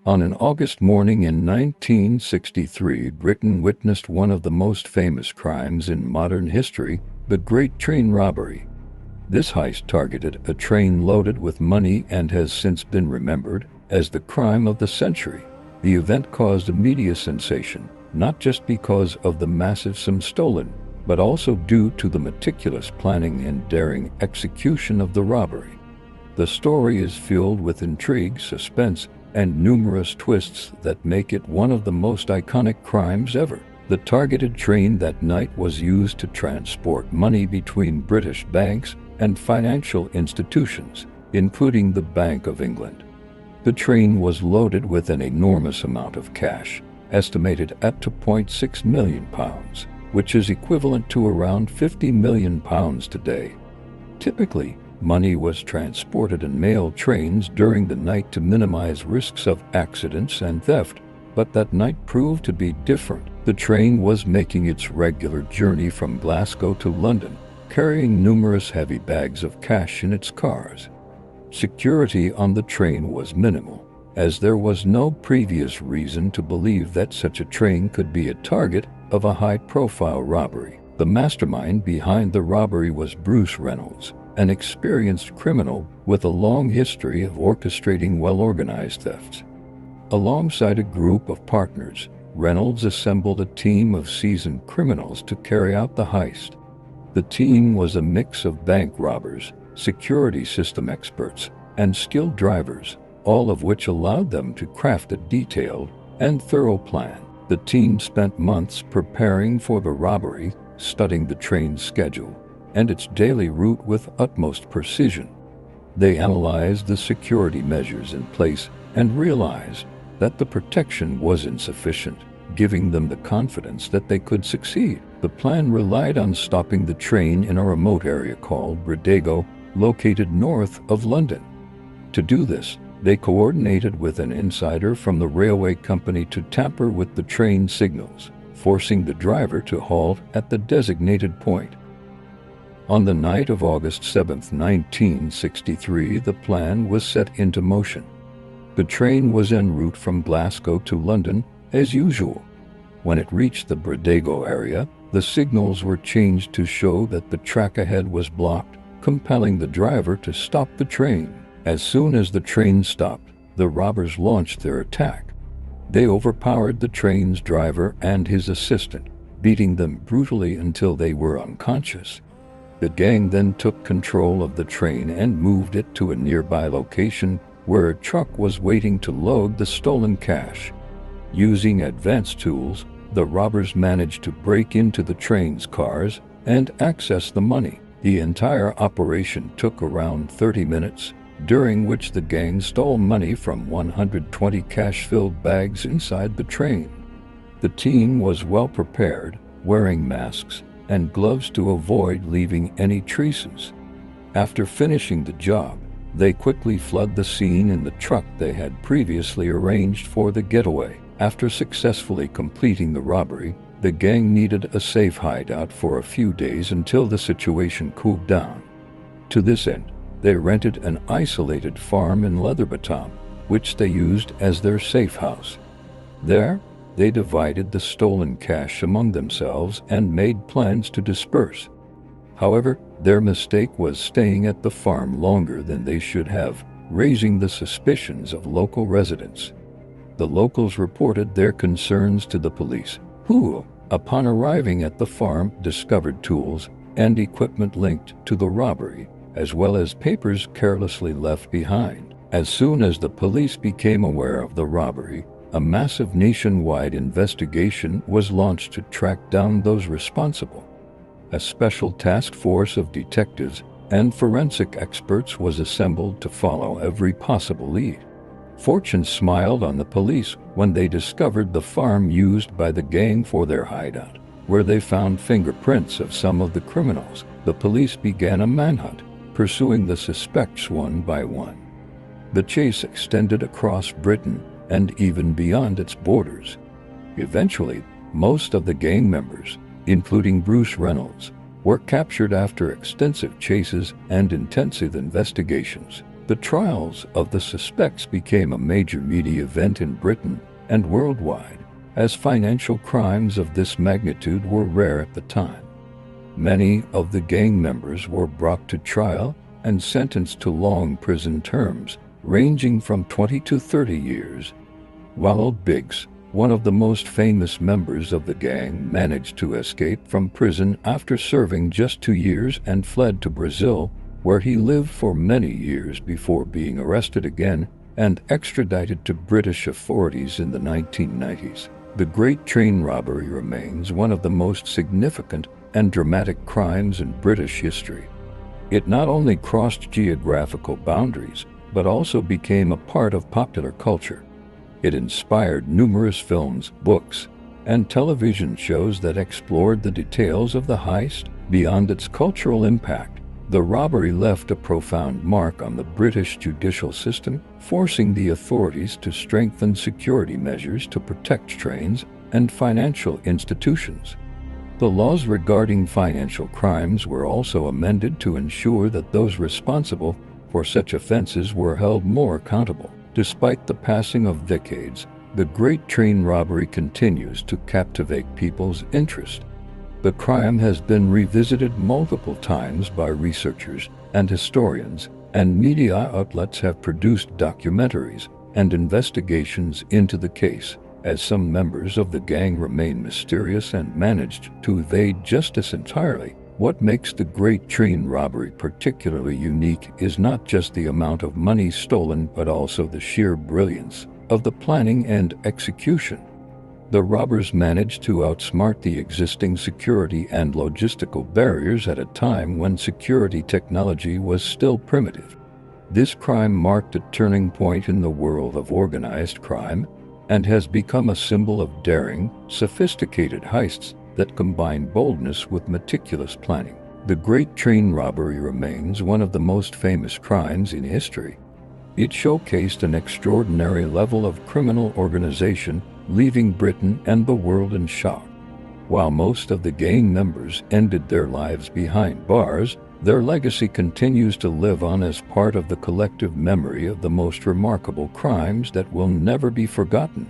On an August morning in 1963, Britain witnessed one of the most famous crimes in modern history, the Great Train Robbery. This heist targeted a train loaded with money and has since been remembered as the crime of the century. The event caused a media sensation, not just because of the massive sum stolen, but also due to the meticulous planning and daring execution of the robbery. The story is filled with intrigue, suspense, and numerous twists that make it one of the most iconic crimes ever. The targeted train that night was used to transport money between British banks and financial institutions, including the Bank of England. The train was loaded with an enormous amount of cash, estimated at £2.6 million, which is equivalent to around £50 million today. Typically, money was transported in mail trains during the night to minimize risks of accidents and theft, but that night proved to be different. The train was making its regular journey from Glasgow to London, carrying numerous heavy bags of cash in its cars. Security on the train was minimal, as there was no previous reason to believe that such a train could be a target of a high-profile robbery. The mastermind behind the robbery was Bruce Reynolds, an experienced criminal with a long history of orchestrating well-organized thefts. Alongside a group of partners, Reynolds assembled a team of seasoned criminals to carry out the heist. The team was a mix of bank robbers, security system experts, and skilled drivers, all of which allowed them to craft a detailed and thorough plan. The team spent months preparing for the robbery, studying the train's schedule and its daily route with utmost precision. They analyzed the security measures in place and realized that the protection was insufficient, giving them the confidence that they could succeed. The plan relied on stopping the train in a remote area called Bradago, located north of London. To do this, they coordinated with an insider from the railway company to tamper with the train signals, forcing the driver to halt at the designated point. On the night of August 7, 1963, the plan was set into motion. The train was en route from Glasgow to London, as usual. When it reached the Bradago area, the signals were changed to show that the track ahead was blocked, compelling the driver to stop the train. As soon as the train stopped, the robbers launched their attack. They overpowered the train's driver and his assistant, beating them brutally until they were unconscious. The gang then took control of the train and moved it to a nearby location where a truck was waiting to load the stolen cash. Using advanced tools, the robbers managed to break into the train's cars and access the money. The entire operation took around 30 minutes, during which the gang stole money from 120 cash-filled bags inside the train. The team was well prepared, wearing masks and gloves to avoid leaving any traces. After finishing the job, they quickly fled the scene in the truck they had previously arranged for the getaway. After successfully completing the robbery, the gang needed a safe hideout for a few days until the situation cooled down. To this end, they rented an isolated farm in Leatherbaton, which they used as their safe house. There, they divided the stolen cash among themselves and made plans to disperse. However, their mistake was staying at the farm longer than they should have, raising the suspicions of local residents. The locals reported their concerns to the police, who, upon arriving at the farm, discovered tools and equipment linked to the robbery, as well as papers carelessly left behind. As soon as the police became aware of the robbery, a massive nationwide investigation was launched to track down those responsible. A special task force of detectives and forensic experts was assembled to follow every possible lead. Fortune smiled on the police when they discovered the farm used by the gang for their hideout, where they found fingerprints of some of the criminals. The police began a manhunt, pursuing the suspects one by one. The chase extended across Britain and even beyond its borders. Eventually, most of the gang members, including Bruce Reynolds, were captured after extensive chases and intensive investigations. The trials of the suspects became a major media event in Britain and worldwide, as financial crimes of this magnitude were rare at the time. Many of the gang members were brought to trial and sentenced to long prison terms, ranging from 20 to 30 years. While Biggs, one of the most famous members of the gang, managed to escape from prison after serving just 2 years and fled to Brazil, where he lived for many years before being arrested again and extradited to British authorities in the 1990s. The Great Train Robbery remains one of the most significant and dramatic crimes in British history. It not only crossed geographical boundaries, but also became a part of popular culture. It inspired numerous films, books, and television shows that explored the details of the heist. Beyond its cultural impact, the robbery left a profound mark on the British judicial system, forcing the authorities to strengthen security measures to protect trains and financial institutions. The laws regarding financial crimes were also amended to ensure that those responsible for such offenses were held more accountable. Despite the passing of decades, the Great Train Robbery continues to captivate people's interest. The crime has been revisited multiple times by researchers and historians, and media outlets have produced documentaries and investigations into the case, as some members of the gang remain mysterious and managed to evade justice entirely. What makes the Great Train Robbery particularly unique is not just the amount of money stolen, but also the sheer brilliance of the planning and execution. The robbers managed to outsmart the existing security and logistical barriers at a time when security technology was still primitive. This crime marked a turning point in the world of organized crime and has become a symbol of daring, sophisticated heists that combine boldness with meticulous planning. The Great Train Robbery remains one of the most famous crimes in history. It showcased an extraordinary level of criminal organization, leaving Britain and the world in shock. While most of the gang members ended their lives behind bars, their legacy continues to live on as part of the collective memory of the most remarkable crimes that will never be forgotten.